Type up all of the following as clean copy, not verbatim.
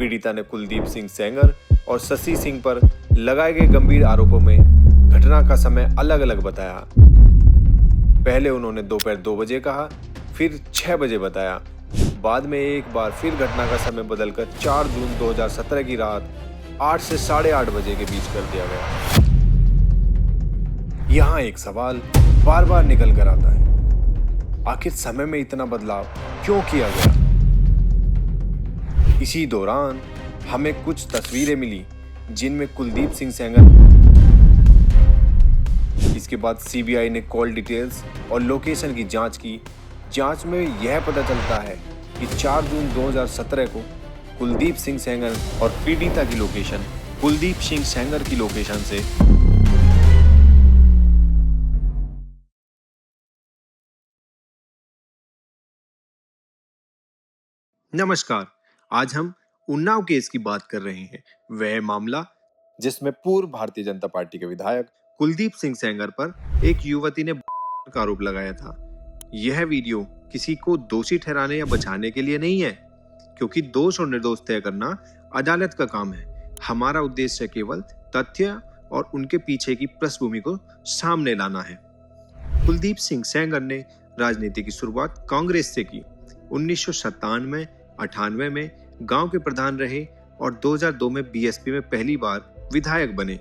पीड़िता ने कुलदीप सिंह सेंगर और शशि सिंह पर लगाए गए गंभीर आरोपों में घटना का समय अलग अलग बताया। पहले उन्होंने दोपहर 2 बजे कहा, फिर 6 बजे बताया। बाद में एक बार फिर घटना का समय बदलकर 4 जून 2017 की रात 8 से 8:30 बजे के बीच कर दिया गया। यहाँ एक सवाल बार बार निकल कर आता है, आखिर समय में इतना बदलाव क्यों किया गया? इसी दौरान हमें कुछ तस्वीरें मिली जिनमें कुलदीप सिंह सेंगर। इसके बाद सीबीआई ने कॉल डिटेल्स और लोकेशन की जांच की। जांच में यह पता चलता है कि 4 जून 2017 को कुलदीप सिंह सेंगर और पीड़िता की लोकेशन कुलदीप सिंह सेंगर की लोकेशन से नमस्कार, आज हम उन्नाव केस की बात कर रहे हैं। वह मामला जिसमें पूर्व भारतीय जनता पार्टी के विधायक कुलदीप सिंह सेंगर पर एक युवती ने का आरोप लगाया था। यह वीडियो किसी को दोषी ठहराने या बचाने के लिए नहीं है, क्योंकि दोष और निर्दोष तय करना अदालत का काम है। हमारा उद्देश्य केवल तथ्य और उनके पीछे की पृष्ठभूमि को सामने लाना है। कुलदीप सिंह सेंगर ने राजनीति की शुरुआत कांग्रेस से की। 1997-98 में गांव के प्रधान रहे और 2002 में बीएसपी में पहली बार विधायक बने।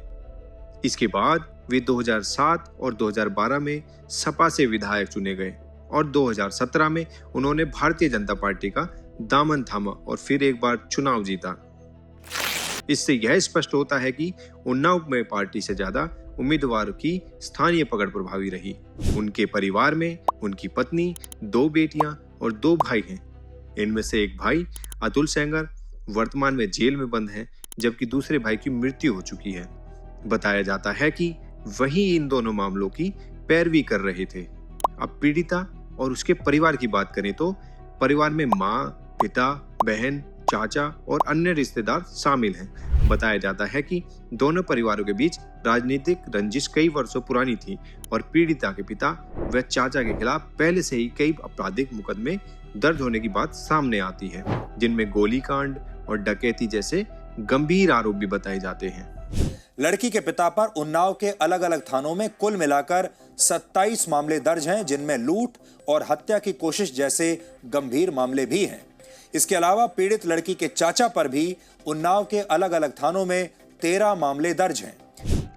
इसके बाद वे 2007 और 2012 में सपा से विधायक चुने गए और 2017 में उन्होंने भारतीय जनता पार्टी का दामन थामा और फिर एक बार चुनाव जीता। इससे यह स्पष्ट होता है कि उन्नाव में पार्टी से ज्यादा उम्मीदवारों की स्थानीय पकड़ प्रभावी रही। उनके परिवार में उनकी पत्नी, 2 बेटियां और 2 भाई हैं। इनमें से एक भाई अतुल सेंगर वर्तमान में जेल में बंद है, जबकि दूसरे भाई की मृत्यु हो चुकी है। बताया जाता है कि वही इन दोनों मामलों की पैरवी कर रहे थे। अब पीड़िता और उसके परिवार की बात करें तो परिवार में माँ, पिता, बहन, चाचा और अन्य रिश्तेदार शामिल हैं। बताया जाता है कि दोनों परिवारों के बीच राजनीतिक रंजिश कई वर्षों पुरानी थी और पीड़िता के पिता व चाचा के खिलाफ पहले से ही कई आपराधिक मुकदमे दर्ज होने की बात सामने आती है, जिनमें गोलीकांड और डकैती जैसे गंभीर आरोप भी बताए जाते हैं। लड़की के पिता पर उन्नाव के अलग अलग थानों में कुल मिलाकर 27 मामले दर्ज हैं, जिनमें लूट और हत्या की कोशिश जैसे गंभीर मामले भी हैं। इसके अलावा पीड़ित लड़की के चाचा पर भी उन्नाव के अलग अलग थानों में 13 मामले दर्ज हैं।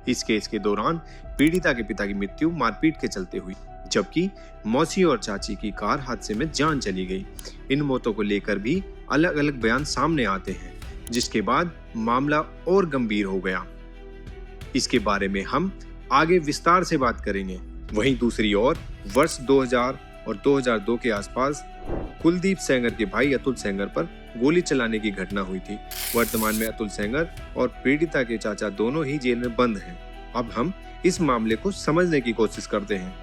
इस केस के दौरान पीड़िता के पिता की मृत्यु मारपीट के चलते हुई, जबकि मौसी और चाची की कार हादसे में जान चली गई। इन मौतों को लेकर भी अलग अलग बयान सामने आते हैं, जिसके बाद मामला और गंभीर हो गया। इसके बारे में हम आगे विस्तार से बात करेंगे। वहीं दूसरी ओर वर्ष 2000 और 2002 के आसपास कुलदीप सेंगर के भाई अतुल सेंगर पर गोली चलाने की घटना हुई थी। वर्तमान में अतुल सेंगर और पीड़िता के चाचा दोनों ही जेल में बंद हैं। अब हम इस मामले को समझने की कोशिश करते हैं।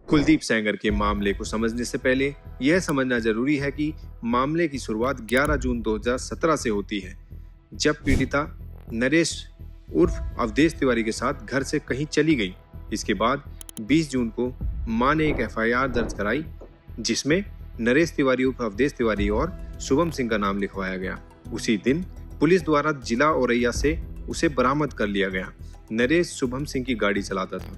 कुलदीप सेंगर के मामले को समझने से पहले यह समझना जरूरी है कि मामले की शुरुआत 11 जून 2017 से होती है, जब पीड़िता नरेश उर्फ अवधेश तिवारी के साथ घर से कहीं चली गई। इसके बाद 20 जून को मां ने एक एफआईआर दर्ज कराई, जिसमें नरेश तिवारी उर्फ अवधेश तिवारी और शुभम सिंह का नाम लिखवाया गया। उसी दिन पुलिस द्वारा जिला औरैया से उसे बरामद कर लिया गया। नरेश शुभम सिंह की गाड़ी चलाता था।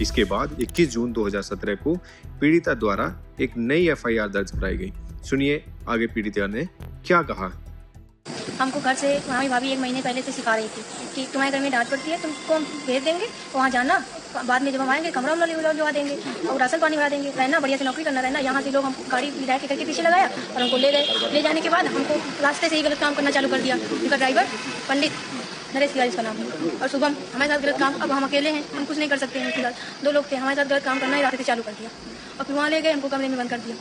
इसके बाद 21 जून 2017 को पीड़िता द्वारा एक नई एफआईआर दर्ज कराई गई। सुनिए आगे पीड़िता ने क्या कहा। हमको घर से हमारी भाभी 1 महीने पहले से सिखा रही थी कि तुम्हारे घर में डांट पड़ती है, तुमको हम भेज देंगे, वहाँ जाना, बाद में जब हम आएंगे कमरा उमरा देंगे और राशन पानी भरा देंगे, रहना बढ़िया से नौकरी करना, रहना। यहाँ से लोग हम गाड़ी विधायक के घर के पीछे लगाया और हमको ले गए। ले जाने के बाद हमको रास्ते से ही गलत काम करना चालू कर दिया। उनका ड्राइवर पंडित नरेश तिवारी इसका नाम है और शुभम हमारे साथ गलत काम। अब हम अकेले हैं, हम कुछ नहीं कर सकते हैं। फिलहाल 2 लोग थे, हमारे साथ गलत काम करना ही रास्ते से चालू कर दिया और फिर वहाँ ले गए, हमको कमरे में बंद कर दिया।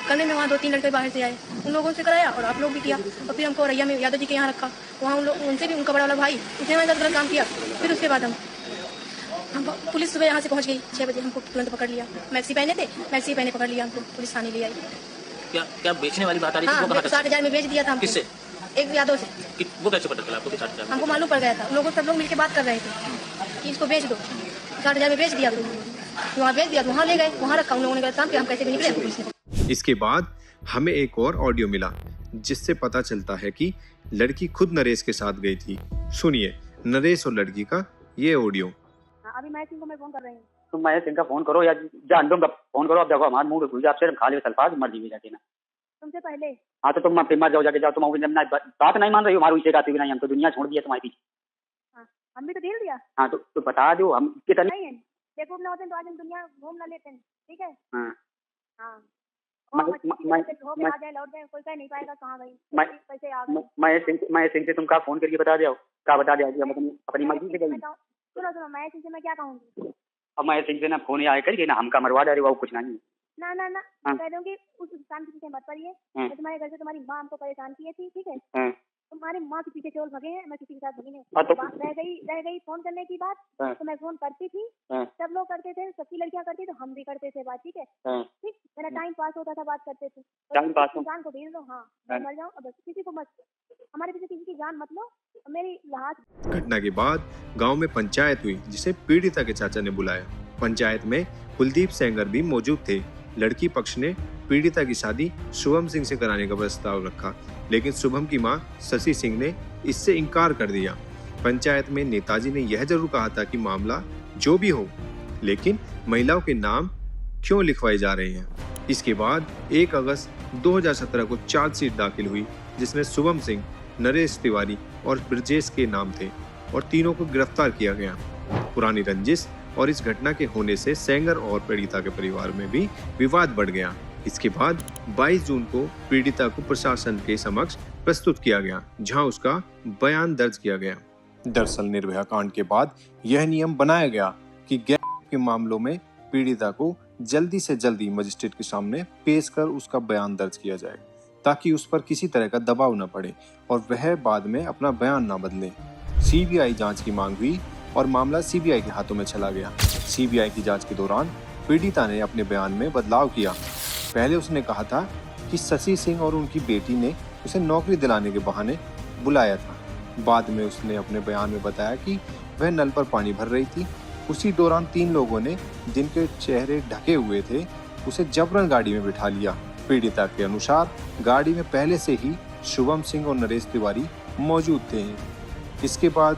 कमरे में वहाँ 2-3 लड़के बाहर से आए, उन लोगों से कराया और आप लोग भी किया। और फिर हमको औरैया में यादव जी के यहाँ रखा, वहाँ उनसे भी उनका बड़ा वाला भाई उसने हमारे साथ गलत काम किया। फिर उसके बाद हम हम पुलिस सुबह यहाँ से पहुँच गई 6 बजे, हमको तुरंत पकड़ लिया। मैक्सी पहने थे, मैक्सी पहने पकड़ लिया हमको, पुलिस थाने ले आई। क्या क्या बेचने वाली बात आ रही थी? वो हाँ, कहाँ तक? 60,000 में बेच दिया था हमको। किससे? एक यादों से। वो कैसे पता चला आपको कि 60,000? हमको मालूम पड़ गया था, लोगों सब लोग मिलकर बात कर रहे थे कि इसको बेच दो। 60,000 में बेच दिया, तो वहाँ बेच दिया, तो वहाँ ले गए, वहाँ रखा उन लोगों ने गलत काम किया, हम कैसे भी निकले पुलिस ने। इसके बाद हमें एक और ऑडियो मिला जिससे पता चलता है कि लड़की खुद नरेश के साथ गई थी। सुनिए नरेश और लड़की का ये ऑडियो। अभी मैं सिंह को मैं फोन कर रही हूँ। तुम महेश सिंह का फोन करो या जान तुम का फोन करो। अब देखो हमारा मूड खुल जाए, आपसे खा ले सल्फाज मर्जी में जाके ना तुमसे पहले। हाँ तो तुम फिर मत जाओ, जाके जाओ तुम बात नहीं मान रही हो हमारी, इसे गाती भी नहीं, हम तो दुनिया छोड़ दिया तुम्हारी पीछे। हम भी तो ढील दिया। हाँ तो बता दो हम कितना नहीं है, देखो ना होते तो आज हम दुनिया घूम ना लेते हैं, ठीक है। हाँ हाँ मैं आ जाए लौट जाए, कोई कह नहीं पाएगा कहाँ गई कैसे आ गई। महेश सिंह से तुम का फोन करके बता दो, क्या बता दिया अपनी मर्जी से गई। सुनो महेश सिंह से मैं क्या कहूँगी। अब महेश सिंह से ना फोन आया करके ना हमका मरवा डाले, वो कुछ नहीं। ना कह दूंगी उस इंसान के पीछे मत पड़िए। मैं तुम्हारे घर से तुम्हारी माँ हमको परेशान की थी, ठीक है। तुम्हारी माँ के पीछे केवल भगे हैं, मैं किसी के साथ भगी नहीं। रह गई फोन करने की बात, तो मैं फोन करती थी, सब लोग करते थे, सबकी लड़कियां करती तो हम भी करते थे बात, ठीक है। ठीक, मेरा टाइम पास होता था, बात करते थे। इंसान को भेज दो, हाँ मर जाओ, अब किसी को मत, हमारे पीछे किसी की जान मत लो। मेरी लाश। घटना के बाद गांव में पंचायत हुई जिसे पीड़िता के चाचा ने बुलाया। पंचायत में कुलदीप सेंगर भी मौजूद थे। लड़की पक्ष ने पीड़िता की शादी शुभम सिंह से कराने का प्रस्ताव रखा, लेकिन शुभम की मां शशि सिंह ने इससे इनकार कर दिया। पंचायत में नेताजी ने यह जरूर कहा था कि मामला जो भी हो, लेकिन महिलाओं के नाम क्यों लिखवाए जा रहे हैं। इसके बाद 1 अगस्त 2017 को चार्जशीट दाखिल हुई जिसमें शुभम सिंह, नरेश तिवारी और ब्रजेश के नाम थे और तीनों को गिरफ्तार किया गया। पुरानी रंजिश और इस घटना के होने से सेंगर और पीड़िता के परिवार में भी विवाद बढ़ गया। इसके बाद 22 जून को पीड़िता को प्रशासन के समक्ष प्रस्तुत किया गया, जहां उसका बयान दर्ज किया गया। दरअसल निर्भया कांड के बाद यह नियम बनाया गया कि गैर के मामलों में पीड़िता को जल्दी से जल्दी मजिस्ट्रेट के सामने पेश कर उसका बयान दर्ज किया जाए, ताकि उस पर किसी तरह का दबाव न पड़े और वह बाद में अपना बयान न बदले। सीबीआई जांच की मांग हुई और मामला सीबीआई के हाथों में चला गया। सीबीआई की जांच के दौरान पीड़िता ने अपने बयान में बदलाव किया। पहले उसने कहा था कि शशि सिंह और उनकी बेटी ने उसे नौकरी दिलाने के बहाने बुलाया था। बाद में उसने अपने बयान में बताया कि वह नल पर पानी भर रही थी। उसी दौरान 3 लोगों ने, जिनके चेहरे ढके हुए थे, उसे जबरन गाड़ी में बिठा लिया। पीड़िता के अनुसार गाड़ी में पहले से ही शुभम सिंह और नरेश तिवारी मौजूद थे। इसके बाद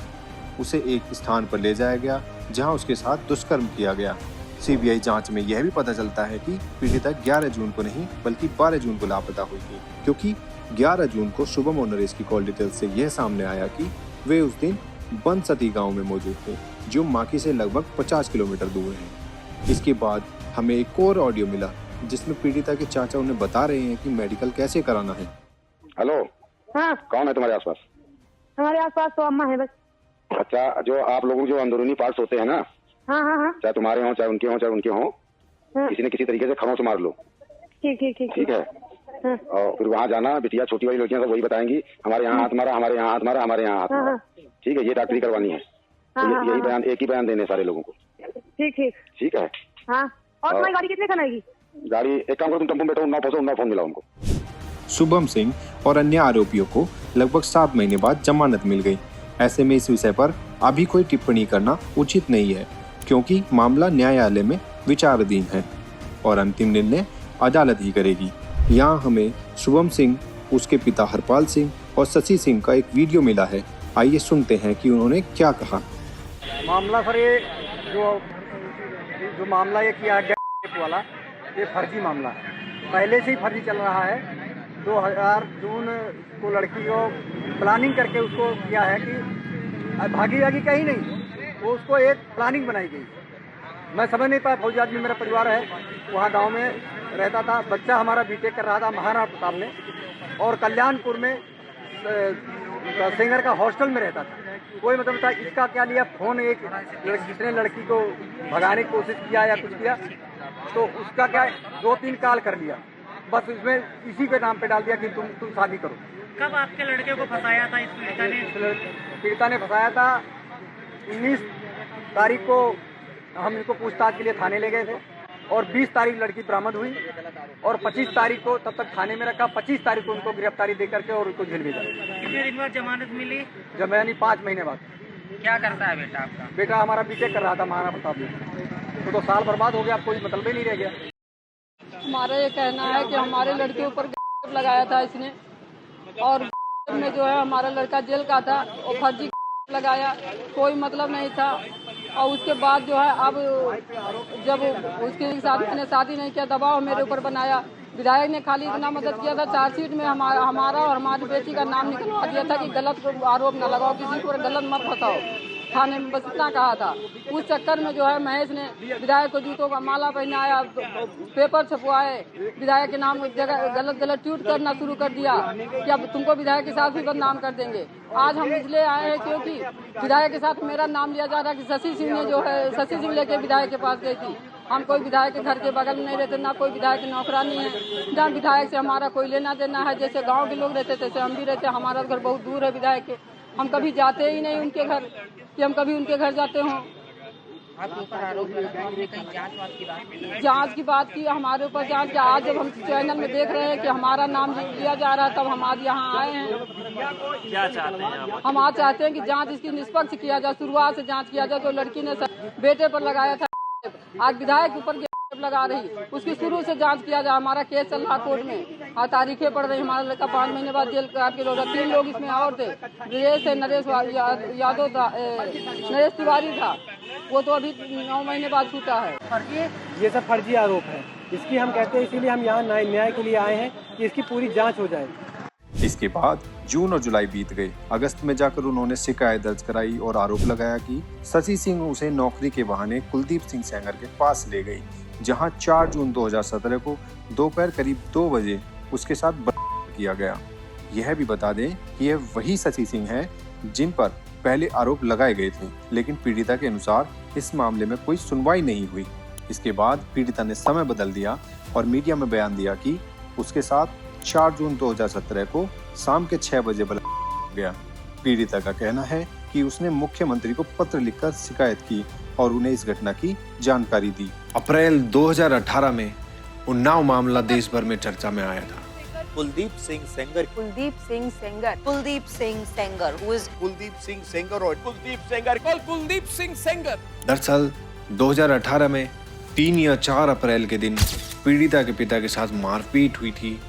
उसे एक स्थान पर ले जाया गया जहां उसके साथ दुष्कर्म किया गया। सीबीआई जांच में यह भी पता चलता है कि पीड़िता 11 जून को नहीं बल्कि 12 जून को लापता हुई थी, क्योंकि 11 जून को शुभम और नरेश की कॉल डिटेल से यह सामने आया कि वे उस दिन बनसती गांव में मौजूद थे, जो माकी से लगभग 50 किलोमीटर दूर है। इसके बाद हमें एक और ऑडियो मिला जिसमें पीड़िता के चाचा उन्हें बता रहे हैं कि मेडिकल कैसे कराना है। हेलो, हाँ कौन है तुम्हारे आसपास? हमारे आसपास तो अम्मा है बस। अच्छा, जो आप लोगों के जो अंदरूनी पार्ट्स होते हैं ना, हाँ हाँ हाँ, चाहे तुम्हारे हों चाहे उनके हों, हाँ। किसी न किसी तरीके से खरों से मार लो। ठीक ठीक ठीक ठीक है। हाँ। और फिर वहाँ जाना, बिटिया छोटी वाली लड़कियां सब वही बताएंगी, हमारे यहाँ हाथ मारा, हमारे यहाँ हाथ मारा, हमारे यहाँ हाथ मारा। ठीक है, ये डॉक्टरी करवानी है। यही बयान, एक ही बयान देने सारे लोगों को। ठीक ठीक ठीक है। हाँ। और तुम्हारी गाड़ी कितने खन आएगी? गाड़ी एक काम करो, तुम टेम्पो में बैठो, उन्नाव फोन मिला उनको। शुभम सिंह और अन्य आरोपियों को लगभग 7 महीने बाद जमानत मिल गई। ऐसे में इस विषय पर अभी कोई टिप्पणी करना उचित नहीं है, क्योंकि मामला न्यायालय में विचाराधीन है और अंतिम निर्णय अदालत ही करेगी। यहाँ हमें शुभम सिंह, उसके पिता हरपाल सिंह और शशि सिंह का एक वीडियो मिला है। आइए सुनते हैं कि उन्होंने क्या कहा। मामला सर, ये जो मामला ये किया है वाला, ये फर्जी मामला है, पहले से ही फर्जी चल रहा है। 2000 जून को लड़की को प्लानिंग करके उसको किया है कि भागी कहीं नहीं, वो उसको एक प्लानिंग बनाई गई। मैं समझ नहीं पाया, फौजी आदमी मेरा परिवार है, वहाँ गांव में रहता था, बच्चा हमारा बीटेक कर रहा था महाराणा प्रताप में, और कल्याणपुर में सिंगर का हॉस्टल में रहता था। कोई मतलब था, इसका क्या लिया फ़ोन, एक जिसने लड़की को भगाने की कोशिश किया या कुछ किया, तो उसका क्या 2-3 कॉल कर लिया, बस इसमें इसी के नाम पे डाल दिया कि तुम शादी करो। कब आपके लड़के को फंसाया था इस पीड़िता ने? पीड़िता ने फंसाया था 19 तारीख को हम इनको पूछताछ के लिए थाने ले गए थे और 20 तारीख लड़की बरामद हुई और 25 तारीख को तब तक थाने में रखा। 25 तारीख को उनको गिरफ्तारी दे करके और उनको जेल भेजा। कितने दिन बाद जमानत मिली? जमानत 5 महीने बाद। क्या करता है बेटा आपका? बेटा हमारा बीटेक कर रहा था महाराणा प्रताप में। तो साल बर्बाद हो गया, अब कोई मतलब ही नहीं रह गया। हमारा ये कहना है कि हमारे लड़के ऊपर लगाया था इसने और में जो है हमारा लड़का जेल का था और फर्जी लगाया, कोई मतलब नहीं था। और उसके बाद जो है अब जब उसके साथ मैंने शादी नहीं किया, दबाव मेरे ऊपर बनाया। विधायक ने खाली इतना मदद किया था, चार्जशीट में हमारा और हमारी बेटी का नाम निकलवा दिया था कि गलत आरोप न लगाओ, किसी को गलत मत फंसाओ, थाने में बस इतना कहा था। उस चक्कर में जो है महेश ने विधायक को जूतों का माला पहनाया, पेपर छपवाए, विधायक के नाम जगह गलत ट्वीट करना शुरू कर दिया कि अब तुमको विधायक के साथ भी बदनाम कर देंगे। आज हम इसलिए आए हैं क्योंकि विधायक के साथ मेरा नाम लिया जा रहा है कि शशि सिंह ने जो है शशि सिंह लेके विधायक के पास गई थी। हम कोई विधायक के घर के बगल में नहीं रहते, ना कोई विधायक की नौकरानी है, ना विधायक से हमारा कोई लेना देना है। जैसे गांव के लोग रहते तैसे हम भी रहते। हमारा घर बहुत दूर है विधायक के, हम कभी जाते ही नहीं उनके घर कि हम कभी उनके घर जाते हों। आपके ऊपर आरोप लगा, हमने कहीं जांच की बात की, हमारे ऊपर जांच की। आज जब हम चैनल में देख रहे हैं कि हमारा नाम लिया जा रहा है तब हम आज यहाँ आए हैं। क्या चाहते हैं आप? हम आज चाहते हैं कि जांच इसकी निष्पक्ष किया जाए, शुरुआत से जांच किया जाए। जो लड़की ने बेटे पर लगाया था, आज विधायक के ऊपर लगा रही, उसकी शुरू से जांच किया जाए। हमारा केस चल रहा कोर्ट में और तारीखें पड़ रही। हमारा लड़का 5 महीने बाद जेल काट के लोग 3 लोग इसमें और थे। नरेश यादव था, नरेश तिवारी था, वो तो अभी 9 महीने बाद छूटा है। ये सब फर्जी आरोप है, इसकी हम कहते हैं, इसीलिए हम यहाँ न्याय के लिए आए हैं कि इसकी पूरी जांच हो जाए। इसके बाद जून और जुलाई बीत गए। अगस्त में जाकर उन्होंने शिकायत दर्ज कराई और आरोप लगाया कि शशि सिंह उसे नौकरी के बहाने कुलदीप सिंह सेंगर के पास ले गई, जहां 4 जून 2017 को दोपहर करीब 2 बजे उसके साथ बलात्कार किया गया। यह भी बता दें कि यह वही शशि सिंह है जिन पर पहले आरोप लगाए गए थे, लेकिन पीड़िता के अनुसार इस मामले में कोई सुनवाई नहीं हुई। इसके बाद पीड़िता ने समय बदल दिया और मीडिया में बयान दिया कि उसके साथ 4 जून 2017 को शाम के 6 बजे बलात्कार गया। पीड़िता का कहना है कि उसने मुख्यमंत्री को पत्र लिखकर शिकायत की और उन्हें इस घटना की जानकारी दी। अप्रैल 2018 में उन्नाव मामला देश भर में चर्चा में आया था। कुलदीप सिंह सेंगर, कुलदीप सिंह सेंगर, कुलदीप सिंह सेंगर, हु इज कुलदीप सिंह सेंगर और कुलदीप सेंगर, कुलदीप सिंह सेंगर। दरअसल 2018 में 3 या 4 अप्रैल के दिन पीड़िता के पिता के साथ मारपीट हुई थी।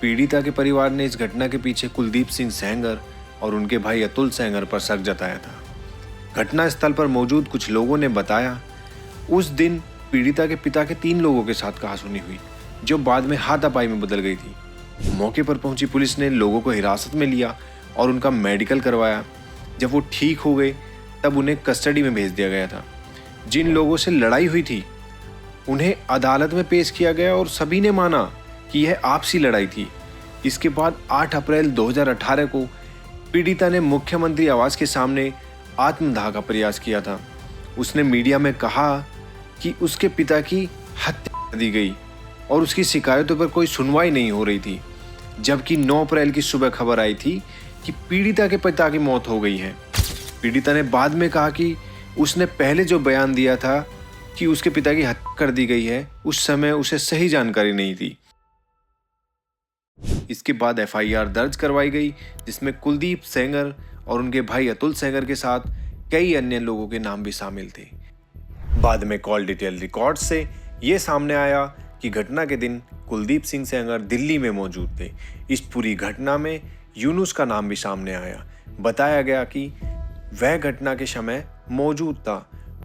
पीड़िता के परिवार ने इस घटना के पीछे कुलदीप सिंह सेंगर और उनके भाई अतुल सेंगर पर शक जताया था। घटना स्थल पर मौजूद कुछ लोगों ने बताया उस दिन पीड़िता के पिता के 3 लोगों के साथ कहासुनी हुई, जो बाद में हाथापाई में बदल गई थी। मौके पर पहुंची पुलिस ने लोगों को हिरासत में लिया और उनका मेडिकल करवाया। जब वो ठीक हो गए तब उन्हें कस्टडी में भेज दिया गया था। जिन लोगों से लड़ाई हुई थी उन्हें अदालत में पेश किया गया और सभी ने माना कि यह आपसी लड़ाई थी। इसके बाद 8 अप्रैल 2018 को पीड़िता ने मुख्यमंत्री आवास के सामने आत्मदाह का प्रयास किया था। उसने मीडिया में कहा कि उसके पिता की हत्या कर दी गई और उसकी शिकायतों पर कोई सुनवाई नहीं हो रही थी, जबकि 9 अप्रैल की सुबह खबर आई थी कि पीड़िता के पिता की मौत हो गई है। पीड़िता ने बाद में कहा कि उसने पहले जो बयान दिया था कि उसके पिता की हत्या कर दी गई है, उस समय उसे सही जानकारी नहीं थी। इसके बाद FIR दर्ज करवाई गई, जिसमें कुलदीप सेंगर और उनके भाई अतुल सेंगर के साथ कई अन्य लोगों के नाम भी शामिल थे। बाद में कॉल डिटेल रिकॉर्ड से ये सामने आया कि घटना के दिन कुलदीप सिंह सेंगर दिल्ली में मौजूद थे। इस पूरी घटना में यूनुस का नाम भी सामने आया। बताया गया कि वह घटना के समय मौजूद था।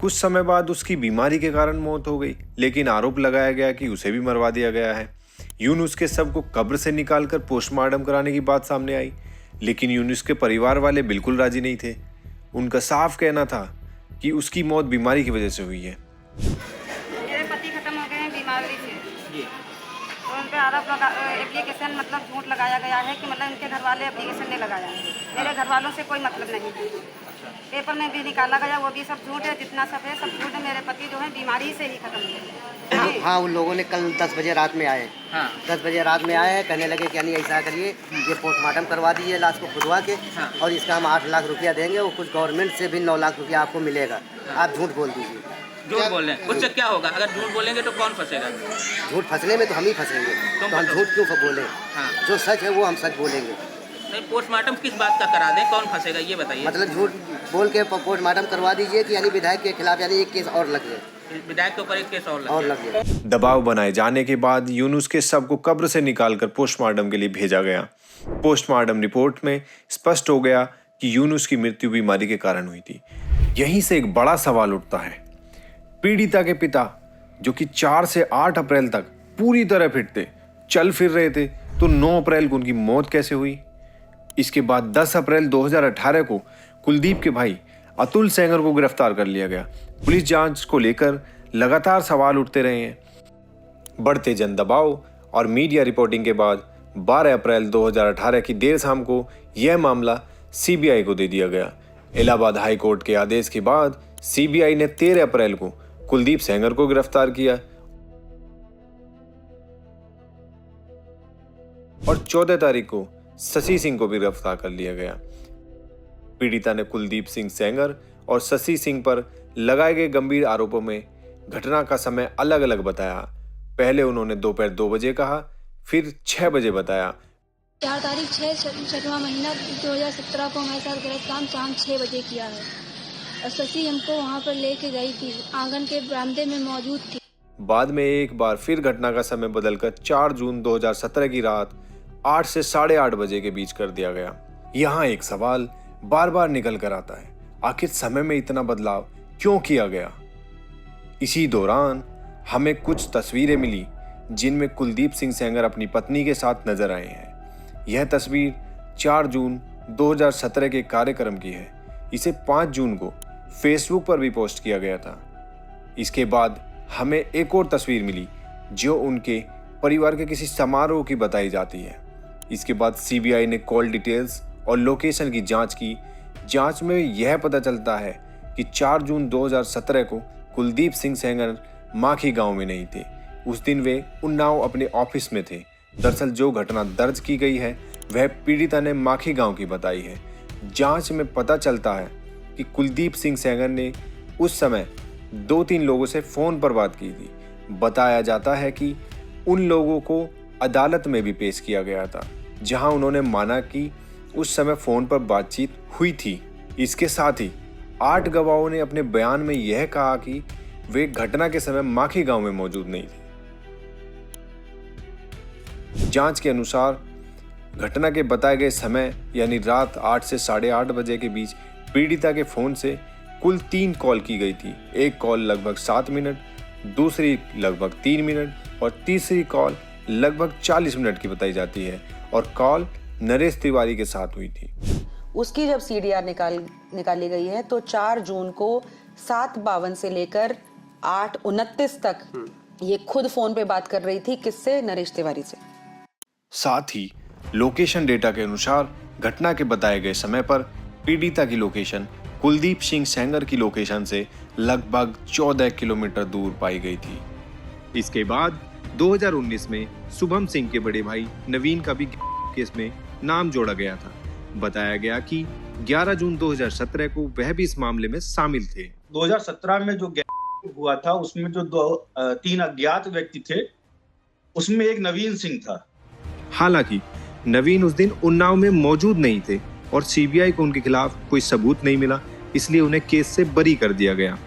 कुछ समय बाद उसकी बीमारी के कारण मौत हो गई, लेकिन आरोप लगाया गया कि उसे भी मरवा दिया गया है। यूनुस के शव को कब्र से निकालकर पोस्टमार्टम कराने की बात सामने आई, लेकिन यूनुस के परिवार वाले बिल्कुल राजी नहीं थे। उनका साफ कहना था कि उसकी मौत बीमारी की वजह से हुई है। मेरे पति खत्म हो गए हैं बीमारी से, तो उन पर आरोप एप्लीकेशन मतलब झूठ लगाया गया है कि मतलब इनके घर वाले एप्लीकेशन नहीं लगाया। मेरे घर वालों से कोई मतलब नहीं है। पेपर में भी निकाला गया, वो भी सब झूठ है। जितना सब है सब झूठ है। मेरे पति जो है बीमारी से ही खत्म हुए। हाँ, उन लोगों ने कल 10 बजे रात में आए। 10 बजे रात में आए, कहने लगे कि नहीं ऐसा करिए, ये पोस्टमार्टम करवा दीजिए लाश को खुदवा के, और इसका हम 8 लाख रुपया देंगे और कुछ गवर्नमेंट से भी 9 लाख रुपया आपको मिलेगा, आप झूठ बोल दीजिए। झूठ बोल रहे हैं, उससे क्या होगा? अगर झूठ बोलेंगे तो कौन फंसेगा? झूठ फंसने में तो हम ही फंसेंगे, तो हम झूठ क्यों बोलें? हाँ। जो सच है वो हम सच बोलेंगे। नहीं, पोस्टमार्टम किस बात का करा दें, कौन फंसेगा ये बताइए। मतलब झूठ बोल के पोस्टमार्टम करवा दीजिए कि यानी विधायक के खिलाफ यानी एक केस और लग जाए, विधायक के ऊपर एक केस और लग जाए। दबाव बनाए जाने के बाद यूनुस के शव को कब्र से निकालकर पोस्टमार्टम के लिए भेजा गया। पोस्टमार्टम रिपोर्ट में स्पष्ट हो गया कि यूनुस की मृत्यु बीमारी के कारण हुई थी। यहीं से एक बड़ा सवाल उठता है, पीड़िता के पिता जो कि 4 से 8 अप्रैल तक पूरी तरह फिट थे, चल फिर रहे थे, तो 9 अप्रैल को उनकी मौत कैसे हुई? इसके बाद 10 अप्रैल 2018 को कुलदीप के भाई अतुल सेंगर को गिरफ्तार कर लिया गया। पुलिस जांच को लेकर लगातार सवाल उठते रहे हैं। बढ़ते जन दबाव और मीडिया रिपोर्टिंग के बाद 12 अप्रैल 2018 की देर शाम को यह मामला सीबीआई को दे दिया गया। इलाहाबाद हाई कोर्ट के आदेश के बाद सीबीआई ने 13 अप्रैल को कुलदीप सेंगर को गिरफ्तार किया और 14 तारीख को शशि सिंह को भी गिरफ्तार कर लिया गया। पीड़िता ने कुलदीप सिंह सेंगर और शशि सिंह पर लगाए गए गंभीर आरोपों में घटना का समय अलग अलग बताया। पहले उन्होंने दोपहर 2 बजे कहा, फिर 6 बजे बताया। 4 तारीख 6वां महीना 2017 को हमारे साथ गलत काम शाम 6 बजे किया है और शशि हमको वहाँ पर लेके गई थी, आंगन के बरामदे में मौजूद थी। बाद में एक बार फिर घटना का समय बदलकर 4 जून 2017 की रात 8 से 8:30 बजे के बीच कर दिया गया। यहाँ एक सवाल बार बार निकल कर आता है, आखिर समय में इतना बदलाव क्यों किया गया? इसी दौरान हमें कुछ तस्वीरें मिली जिनमें कुलदीप सिंह सेंगर अपनी पत्नी के साथ नजर आए हैं। यह तस्वीर 4 जून 2017 के कार्यक्रम की है। इसे 5 जून को फेसबुक पर भी पोस्ट किया गया था। इसके बाद हमें एक और तस्वीर मिली जो उनके परिवार के किसी समारोह की बताई जाती है। इसके बाद सीबीआई ने कॉल डिटेल्स और लोकेशन की जांच की। जांच में यह पता चलता है कि 4 जून 2017 को कुलदीप सिंह सेंगर माखी गांव में नहीं थे। उस दिन वे उन्नाव अपने ऑफिस में थे। दरअसल जो घटना दर्ज की गई है वह पीड़िता ने माखी गांव की बताई है। जांच में पता चलता है कि कुलदीप सिंह सेंगर ने उस समय 2-3 लोगों से फोन पर बात की थी। बताया जाता है कि उन लोगों को अदालत में भी पेश किया गया था, जहां उन्होंने माना कि उस समय फोन पर बातचीत हुई थी। इसके साथ ही 8 गवाहों ने अपने बयान में यह कहा कि वे घटना के समय माखी गांव में मौजूद नहीं थे। जांच के अनुसार घटना के बताए गए समय यानी रात 8 से 8:30 बजे के बीच पीड़िता के फोन से कुल 3 कॉल की गई थी। एक कॉल लगभग 7 मिनट, दूसरी लगभग 3 मिनट और तीसरी कॉल लगभग 40 मिनट की बताई जाती है और कॉल नरेश तिवारी के साथ हुई थी। उसकी जब सीडीआर निकाली गई है तो 4 जून को 7:52 से लेकर 8:29 तक ये खुद फोन पे बात कर रही थी। किससे? नरेश तिवारी से। साथ ही लोकेशन डेटा के अनुसार घटना के बताए गए समय पर पीड़िता की लोकेशन कुलदीप सिंह सेंगर की लोकेशन से लगभग 14 किलोमीटर दूर पाई गई थी। इसके बाद 2019 में शुभम सिंह के बड़े भाई नवीन का भी केस में नाम जोड़ा गया था। बताया गया कि 11 जून 2017 को वह भी इस मामले में शामिल थे। 2017 में जो हुआ था उसमें जो 3 अज्ञात व्यक्ति थे उसमें एक नवीन सिंह था। हालांकि नवीन उस दिन उन्नाव में मौजूद नहीं थे और सीबीआई को उनके खिलाफ कोई सबूत नहीं मिला, इसलिए उन्हें केस से बरी कर दिया गया।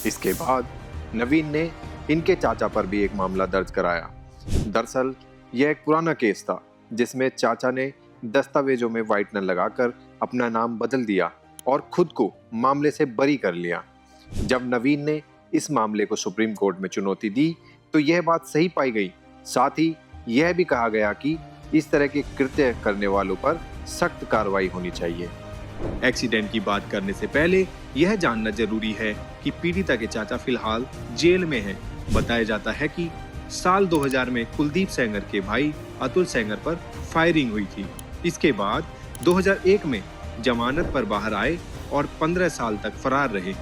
इसके बाद नवीन ने इनके चाचा पर भी एक मामला दर्ज कराया। दरअसल यह एक पुराना केस था जिसमें चाचा ने दस्तावेजों में व्हाइटनर लगाकर अपना नाम बदल दिया और खुद को मामले से बरी कर लिया। जब नवीन ने इस मामले को सुप्रीम कोर्ट में चुनौती दी तो यह बात सही पाई गई। साथ ही यह भी कहा गया कि इस तरह के कृत्य करने वालों पर सख्त कार्रवाई होनी चाहिए। एक्सीडेंट की बात करने से पहले यह जानना जरूरी है कि पीड़िता के चाचा फिलहाल जेल में हैं। बताया जाता है कि साल 2000 में कुलदीप सेंगर के भाई अतुल सेंगर पर फायरिंग हुई थी। इसके बाद 2001 में जमानत पर बाहर आए और 15 साल तक फरार रहे।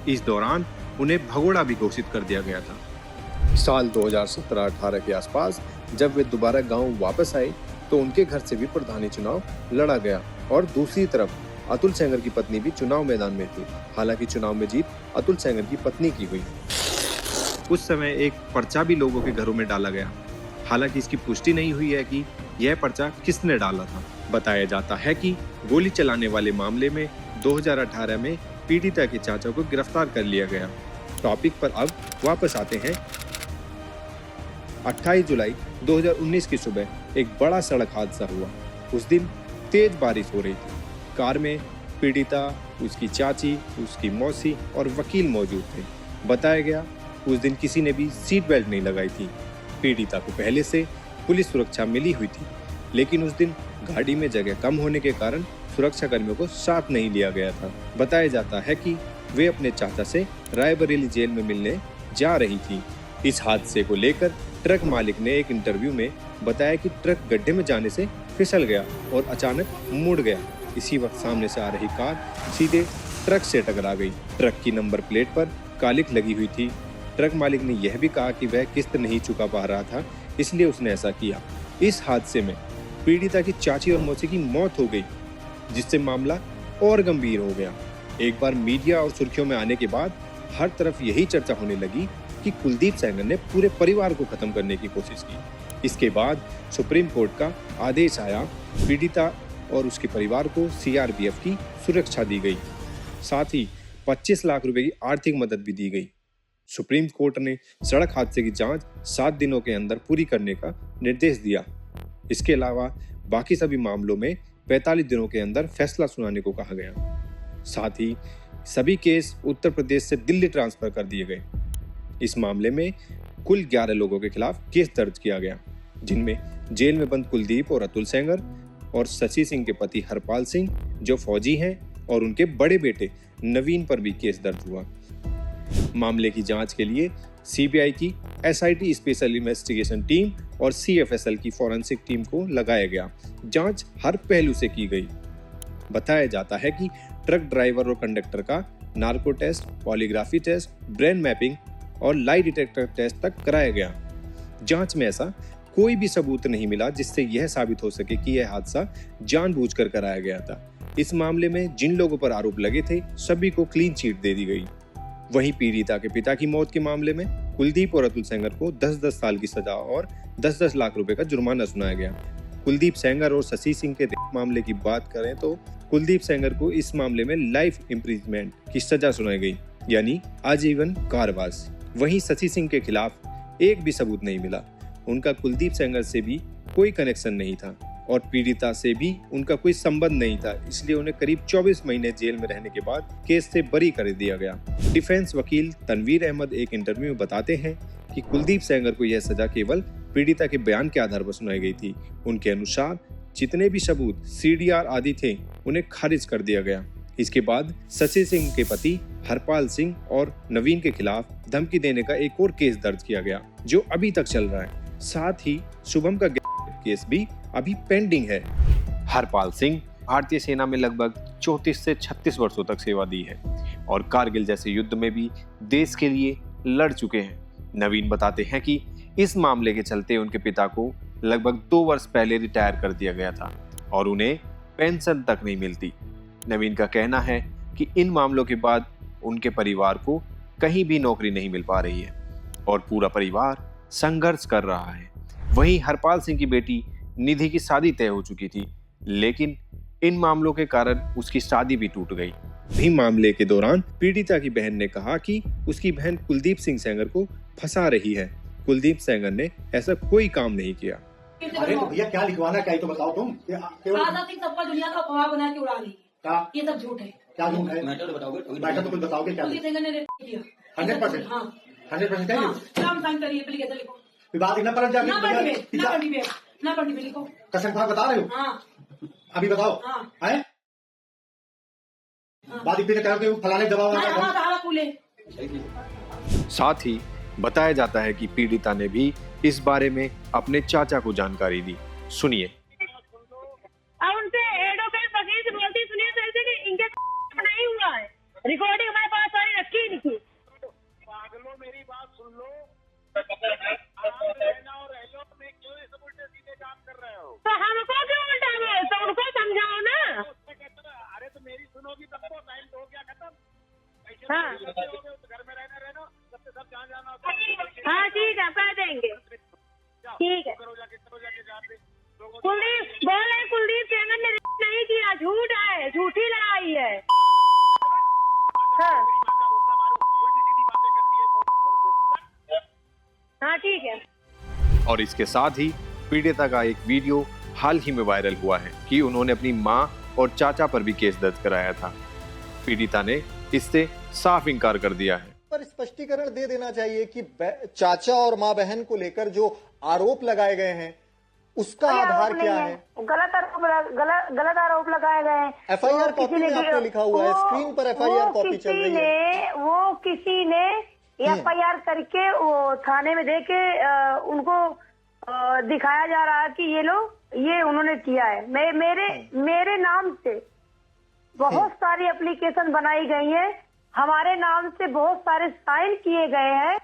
इस दौरान उन्हें भगोड़ा भी घोषित कर दिया गया था। साल 2017-18 के आसपास जब वे दोबारा गांव वापस आए तो उनके घर से भी प्रधानी चुनाव लड़ा गया और दूसरी तरफ अतुल सेंगर की पत्नी भी चुनाव मैदान में थी। हालांकि चुनाव में जीत अतुल सेंगर की पत्नी की हुई। उस समय एक पर्चा भी लोगों के घरों में डाला गया। हालांकि इसकी पुष्टि नहीं हुई है कि यह पर्चा किसने डाला था। बताया जाता है कि गोली चलाने वाले मामले में 2018 में पीड़िता के चाचा को गिरफ्तार कर लिया गया। टॉपिक पर अब वापस आते हैं। 28 जुलाई 2019 की सुबह एक बड़ा सड़क हादसा हुआ। उस दिन तेज बारिश हो रही थी। कार में पीड़िता, उसकी चाची, उसकी मौसी और वकील मौजूद थे। बताया गया उस दिन किसी ने भी सीट बेल्ट नहीं लगाई थी। पीड़िता को पहले से पुलिस सुरक्षा मिली हुई थी, लेकिन उस दिन गाड़ी में जगह कम होने के कारण सुरक्षा कर्मियों को साथ नहीं लिया गया था। बताया जाता है कि वे अपने चाचा से रायबरेली जेल में मिलने जा रही थी। इस हादसे को लेकर ट्रक मालिक ने एक इंटरव्यू में बताया कि ट्रक गड्ढे में जाने से फिसल गया और अचानक मुड़ गया। इसी वक्त सामने से आ रही कार सीधे ट्रक से टकरा गई। ट्रक की नंबर प्लेट पर कालिख लगी हुई थी। ट्रक मालिक ने यह भी कहा कि वह किस्त नहीं चुका पा रहा था, इसलिए उसने ऐसा किया। इस हादसे में पीड़िता की चाची और मौसी की मौत हो गई, जिससे मामला और गंभीर हो गया। एक बार मीडिया और सुर्खियों में आने के बाद हर तरफ यही चर्चा होने लगी कि कुलदीप सेंगर ने पूरे परिवार को खत्म करने की कोशिश की। इसके बाद सुप्रीम कोर्ट का आदेश आया। पीड़िता और उसके परिवार को सीआरपीएफ की सुरक्षा दी गई। साथ ही 25 लाख रुपए की आर्थिक मदद भी दी गई। सुप्रीम कोर्ट ने सड़क हादसे की जांच 7 दिनों के अंदर पूरी करने का निर्देश दिया। इसके अलावा बाकी सभी मामलों में 45 दिनों के अंदर फैसला सुनाने को कहा गया। साथ ही सभी केस उत्तर प्रदेश से दिल्ली ट्रांसफर कर दिए गए। इस मामले में कुल 11 लोगों के खिलाफ केस दर्ज किया गया, जिनमें जेल में बंद कुलदीप और अतुल सेंगर और शशि सिंह के पति हरपाल सिंह जो फौजी हैं, और उनके बड़े बेटे नवीन पर भी केस दर्ज हुआ। मामले की जांच के लिए सीबीआई की एसआईटी स्पेशल इन्वेस्टिगेशन टीम और सीएफएसएल की फॉरेंसिक टीम को लगाया गया। जांच हर पहलू से की गई। बताया जाता है कि ट्रक ड्राइवर और कंडक्टर का narco test, polygraphy test, brain mapping और लाई डिटेक्टर टेस्ट तक कराया गया। जांच में ऐसा कोई भी सबूत नहीं मिला जिससे यह साबित हो सके कि यह हादसा जानबूझकर कराया गया था। इस मामले में जिन लोगों पर आरोप लगे थे, सभी को क्लीन चिट दे दी गई। वहीं पीड़िता के पिता की मौत के मामले में कुलदीप और अतुल सेंगर को 10-10 साल की सजा और 10-10 लाख रुपए का जुर्माना सुनाया गया। कुलदीप सेंगर और शशि सिंह के मामले की बात करें तो कुलदीप सेंगर को इस मामले में लाइफ इम्प्रिजमेंट की सजा सुनाई गई, यानी आजीवन कारावास। वहीं शशि सिंह के खिलाफ एक भी सबूत नहीं मिला। उनका कुलदीप सेंगर से भी कोई कनेक्शन नहीं था और पीड़िता से भी उनका कोई संबंध नहीं था, इसलिए उन्हें करीब 24 महीने जेल में रहने के बाद केस से बरी कर दिया गया। डिफेंस वकील तनवीर अहमद एक इंटरव्यू में बताते हैं कि कुलदीप सेंगर को यह सजा केवल पीड़िता के बयान के आधार पर सुनाई गई थी। उनके अनुसार जितने भी सबूत सीडीआर आदि थे, उन्हें खारिज कर दिया गया। इसके बाद शशि सिंह के पति हरपाल सिंह और नवीन के खिलाफ धमकी देने का एक और केस दर्ज किया गया, जो अभी तक चल रहा है। साथ ही शुभम का केस भी अभी पेंडिंग है। हरपाल सिंह भारतीय सेना में लगभग 34 से 36 वर्षों तक सेवा दी है और कारगिल जैसे युद्ध में भी देश के लिए लड़ चुके हैं। नवीन बताते हैं कि इस मामले के चलते उनके पिता को लगभग 2 वर्ष पहले रिटायर कर दिया गया था और उन्हें पेंशन तक नहीं मिलती। नवीन का कहना है कि इन मामलों के बाद उनके परिवार को कहीं भी नौकरी नहीं मिल पा रही है और पूरा परिवार संघर्ष कर रहा है। वहीं हरपाल सिंह की बेटी निधि की शादी तय हो चुकी थी, लेकिन इन मामलों के कारण उसकी शादी भी टूट गई। इसी मामले के दौरान पीड़िता की बहन ने कहा कि उसकी बहन कुलदीप सिंह सेंगर को फंसा रही है। कुलदीप सेंगर ने ऐसा कोई काम नहीं किया। अरे तो भैया क्या लिखवाना, क्या तो बताओ तुम। सबका दुनिया का अफवाह बना के उड़ा ली, ये सब झूठ है। क्या झूठ है? मैटर तो कुछ बताओगे क्या? 100%। हाँ 100% एप्लीकेशन लिखो। विवाद लिखना पड़ जाएगा ना पंडित लिखो। कसम खा बता रहे हो? हाँ। अभी बताओ। हाँ। बात इतने फलाने दबाव। साथ ही बताया जाता है कि पीड़िता ने भी इस बारे में अपने चाचा को जानकारी दी। सुनिए। उनसे एडवोकेट वकील से बोलती सुनिए तो ऐसे कि इनके नहीं हुआ है, रिकॉर्डिंग हमारे पास सारी रखी ही नहीं। पागलों मेरी बात सुन लो, रहना और रह लो, मैं क्यों इस उल्टे सीधे काम कर रहे हो? तो हमको क्यों उल्टा बोल, तो उनको समझाओ ना। अरे तो मेरी हाँ हाँ ठीक है, कह देंगे। ठीक है। कुलदीप बोल रहे, कुलदीप सेंगर ने नहीं किया, झूठ है, झूठी लड़ाई है। हाँ हाँ ठीक है। और इसके साथ ही पीड़िता का एक वीडियो हाल ही में वायरल हुआ है कि उन्होंने अपनी मां और चाचा पर भी केस दर्ज कराया था। पीड़िता ने इससे साफ इनकार कर दिया है। पर स्पष्टीकरण दे देना चाहिए कि चाचा और मां बहन को लेकर जो आरोप लगाए गए हैं उसका आधार क्या है? गलत आरोप लगाए गए हैं। एफआईआर कॉपी में आपने लिखा हुआ है, स्क्रीन पर एफआईआर कॉपी चल रही है। वो किसी ने एफआईआर करके वो थाने में दे के उनको दिखाया जा रहा है कि ये उन्होंने किया है। मेरे नाम से बहुत सारी एप्लीकेशन बनाई गई है, हमारे नाम से बहुत सारे साइन किए गए हैं।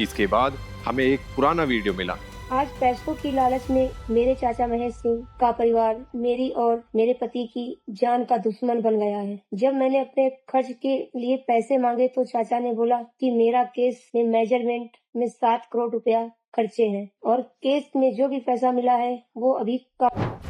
इसके बाद हमें एक पुराना वीडियो मिला। आज पैसों की लालच में मेरे चाचा महेश सिंह का परिवार मेरी और मेरे पति की जान का दुश्मन बन गया है। जब मैंने अपने खर्च के लिए पैसे मांगे तो चाचा ने बोला कि मेरा केस में मेजरमेंट में 7 करोड़ रुपया खर्चे हैं और केस में जो भी पैसा मिला है वो अभी का।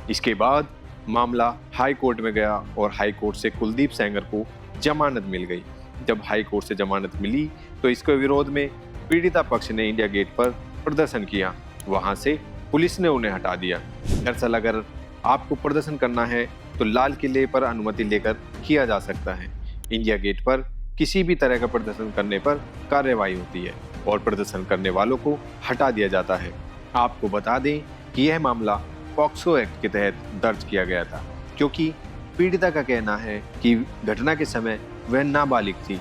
इसके बाद मामला हाई कोर्ट में गया और हाई कोर्ट से कुलदीप सेंगर को जमानत मिल गई। जब हाई कोर्ट से जमानत मिली तो इसके विरोध में पीड़िता पक्ष ने इंडिया गेट पर प्रदर्शन किया। वहां से पुलिस ने उन्हें हटा दिया। दरअसल अगर आपको प्रदर्शन करना है तो लाल किले पर अनुमति लेकर किया जा सकता है। इंडिया गेट पर किसी भी तरह का प्रदर्शन करने पर कार्रवाई होती है और प्रदर्शन करने वालों को हटा दिया जाता है। आपको बता दें कि यह मामला पॉक्सो एक्ट के तहत दर्ज किया गया था, क्योंकि पीड़िता का कहना है कि घटना के समय वह नाबालिग थी।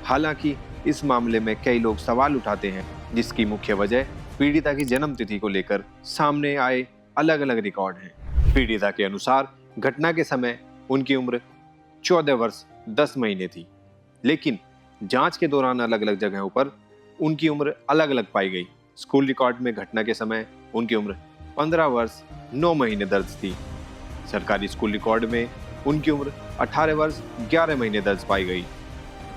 हालांकि इस मामले में कई लोग सवाल उठाते हैं, जिसकी मुख्य वजह पीड़िता की जन्म तिथि को लेकर सामने आए अलग अलग रिकॉर्ड हैं। पीड़िता के अनुसार घटना के समय उनकी उम्र 14 वर्ष 10 महीने थी, लेकिन जांच के दौरान अलग अलग जगहों पर उनकी उम्र अलग अलग पाई गई। स्कूल रिकॉर्ड में घटना के समय उनकी उम्र 15 वर्ष 9 महीने दर्ज थी। सरकारी स्कूल रिकॉर्ड में उनकी उम्र 18 वर्ष 11 महीने दर्ज पाई गई।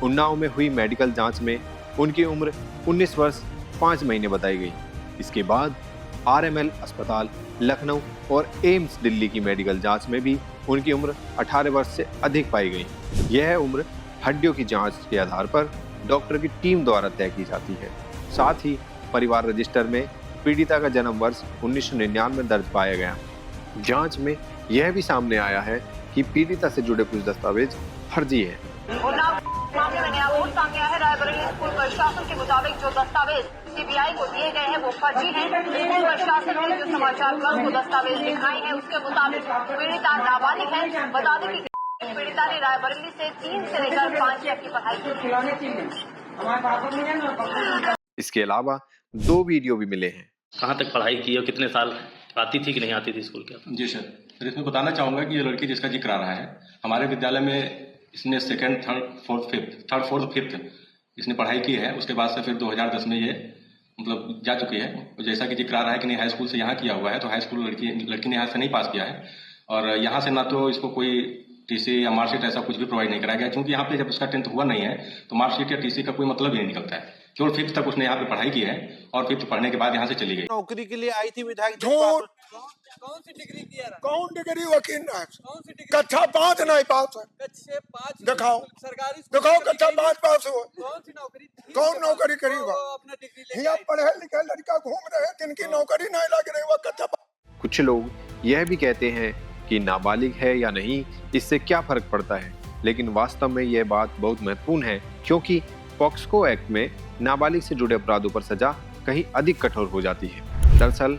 उन्नाव में हुई मेडिकल जांच में उनकी उम्र 19 वर्ष 5 महीने बताई गई। इसके बाद RML अस्पताल लखनऊ और एम्स दिल्ली की मेडिकल जांच में भी उनकी उम्र 18 वर्ष से अधिक पाई गई। यह उम्र हड्डियों की जांच के आधार पर डॉक्टर की टीम द्वारा तय की जाती है। साथ ही परिवार रजिस्टर में पीड़िता का जन्म वर्ष 1999 में दर्ज पाया गया। जांच में यह भी सामने आया है कि पीड़िता से जुड़े कुछ दस्तावेज फर्जी है। मामले में नया मोड़ सामने आया है। रायबरेली स्कूल प्रशासन के मुताबिक जो दस्तावेज CBI को दिए गए हैं वो फर्जी हैं। स्कूल प्रशासन ने जो समाचार को दस्तावेज दिखाए हैं उसके मुताबिक पीड़िता नाबालिग है। बता दें कि पीड़िता ने रायबरेली से 3 से लेकर 5 तक की पढ़ाई की। इसके अलावा 2 वीडियो भी मिले हैं। कहाँ तक पढ़ाई की और कितने साल आती थी कि नहीं आती थी स्कूल के? जी सर, इसमें बताना चाहूँगा कि ये लड़की जिसका जिक्र आ रहा है, हमारे विद्यालय में इसने 2nd, 3rd, 4th, 5th इसने पढ़ाई की है। उसके बाद से फिर 2010 में ये मतलब जा चुकी है। जैसा कि जिक्र आ रहा है कि नहीं हाई स्कूल से यहाँ किया हुआ है, तो हाई स्कूल लड़की ने यहाँ से नहीं पास किया है और यहाँ से ना तो इसको कोई टीसी या मार्कशीट ऐसा कुछ भी प्रोवाइड नहीं कराया गया, क्योंकि यहाँ पे जब उसका 10th हुआ नहीं है तो मार्कशीट या टीसी का कोई मतलब ही नहीं निकलता है। केवल 5th तक उसने यहाँ पे पढ़ाई की है और 5th पढ़ने के बाद यहाँ से चली गई। नौकरी के लिए आई थी विधायक। कौन सी डिग्री किया? कौन डिग्री वकील है? कक्षा 5 नहीं पास है। कक्षा 5 दिखाओ, सरकारी दिखाओ कक्षा 5 पास हो। कौन सी नौकरी? कौन नौकरी करी हुआ? अपना डिग्री यहाँ पढ़े लिखे लड़का घूम रहे, जिनकी नौकरी नहीं लग रही हुआ कक्षा। कुछ लोग यह भी कहते हैं कि नाबालिग है या नहीं इससे क्या फर्क पड़ता है, लेकिन वास्तव में यह बात बहुत महत्वपूर्ण है, क्योंकि पॉक्सो एक्ट में नाबालिग से जुड़े अपराधों पर सजा कहीं अधिक कठोर हो जाती है। दरअसल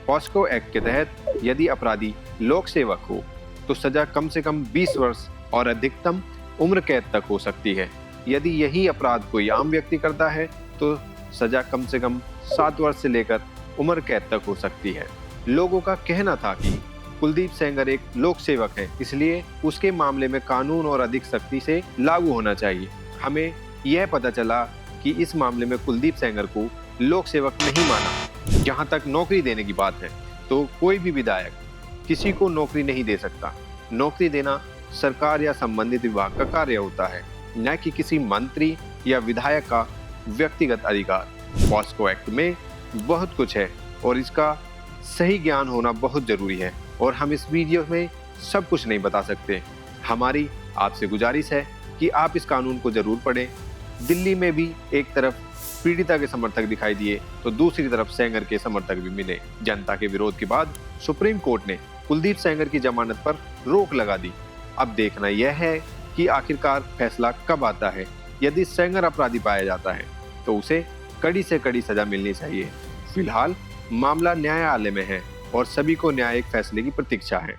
पॉक्सो एक्ट के तहत यदि अपराधी लोक सेवक हो तो सजा कम से कम 20 वर्ष और अधिकतम उम्र कैद तक हो सकती है। यदि यही अपराध कोई आम व्यक्ति करता है तो सजा कम से कम 7 वर्ष से लेकर उम्र कैद तक हो सकती है। लोगों का कहना था कि कुलदीप सेंगर एक लोक सेवक है, इसलिए उसके मामले में कानून और अधिक सख्ती से लागू होना चाहिए। हमें यह पता चला कि इस मामले में कुलदीप सेंगर को लोक सेवक नहीं माना। जहां तक नौकरी देने की बात है तो कोई भी विधायक किसी को नौकरी नहीं दे सकता। नौकरी देना सरकार या संबंधित विभाग का कार्य होता है, न कि किसी मंत्री या विधायक का व्यक्तिगत अधिकार। पॉस्को एक्ट में बहुत कुछ है और इसका सही ज्ञान होना बहुत जरूरी है और हम इस वीडियो में सब कुछ नहीं बता सकते। हमारी आपसे गुजारिश है कि आप इस कानून को जरूर पढ़ें। दिल्ली में भी एक तरफ पीड़िता के समर्थक दिखाई दिए तो दूसरी तरफ सेंगर के समर्थक भी मिले। जनता के विरोध के बाद सुप्रीम कोर्ट ने कुलदीप सेंगर की जमानत पर रोक लगा दी। अब देखना यह है कि आखिरकार फैसला कब आता है। यदि सेंगर अपराधी पाया जाता है तो उसे कड़ी से कड़ी सजा मिलनी चाहिए। फिलहाल मामला न्यायालय में है और सभी को न्यायिक फैसले की प्रतीक्षा है।